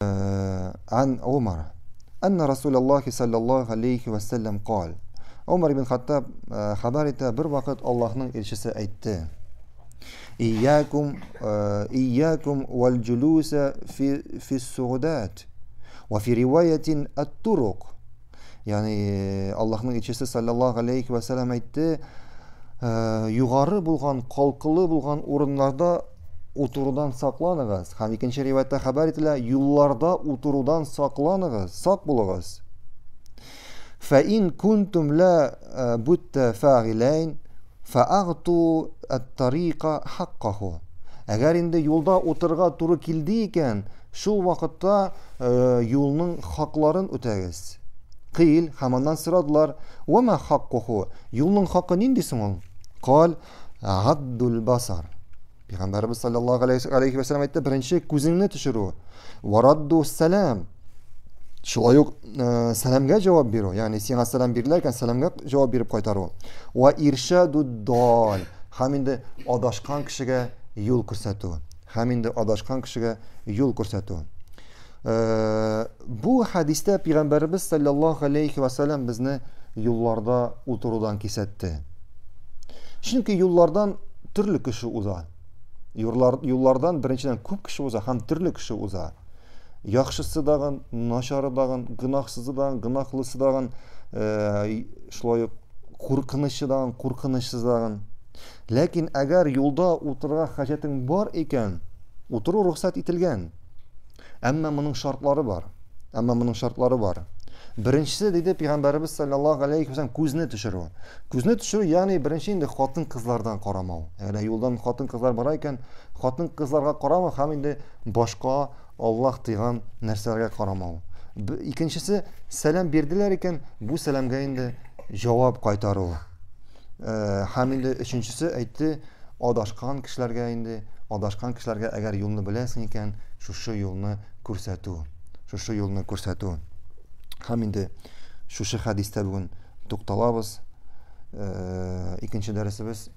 عن عمر أن رسول الله صلى الله عليه وسلم قال Umar ibn Xattab xabar etdi, bir vaqt Allohning elchisi aytdi: İyyakum vel culusa fi su'udat ve fi rivayetin at-turuq. Yani Allohning elchisi sallallohu alayhi va sallam aytdi, yuqori bo'lgan, qalqili bo'lgan o'rinlarda o'tiruvdan saqlaningız. Ham ikinci rivayette xabar etiladi, yo'llarda o'tiruvdan saqlaningız, saq bo'lingız. فإن كنتم لا بد فاعلين فأعطوا الطريق حقه. Eğer indi yolda oturga turu kildiyken şu vakitte yolun hakların ötegiz. Qil, hamandan sıradılar. وَمَا حَقُّهُ Yolun hakkı nindisi ol? Qal, عَدُّ basar. Peygamberimiz sallallahu aleyhi ve sellem aytdi, birinchi ko'zingni tushiruv. وَرَدُّ selam. Şulay yok selamga cevap veriyor. Yani sana selam verirken selamga cevap verip qaytarıyor. Ve irşadu dal. Haminde adashqan kishiga yo'l ko'rsatuv. Haminde adashqan kishiga yo'l ko'rsatuv. Bu hadiste Peygamberimiz sallallahu aleyhi ve sellem bizni yo'llarda o'tiruvdan kesatdi. Chunki yo'llardan turli kishi o'zadi. Yo'llardan birinchidan ko'p kishi o'zadi, ham turli kishi o'zadi. Yaxşısı dağın, naşarı dağın, günahsızı dağın, günahlısı dağın, şulay korkunuşu dağın, korkunuşsuz dağın. Lakin eğer yolda oturga hacetin var iken, oturu ruhsat etilgen. Ama bunun şartları var. Birincisi dedi Peygamberimiz sallallahu aleyhi ve sellem ko'zni tushirib. Ko'zni tushirib, yani birinchi endi xotin qizlardan qaramau. Eğer yoldan xotin qizlar bor ekan, xotin qizlarga qaramau, ham endi boshqa Allah degan narsalarga qaramau. İkincisi selam berdilar ekan, bu selamga endi javob qaytaruv. Ham endi uchinchisi aytdi, adashqan kishilarga agar yo'lni bilasing ekan, shu yo'lni ko'rsatuv. Ham endi shu hadisda bugun to'xtalamiz. İkinci dersimiz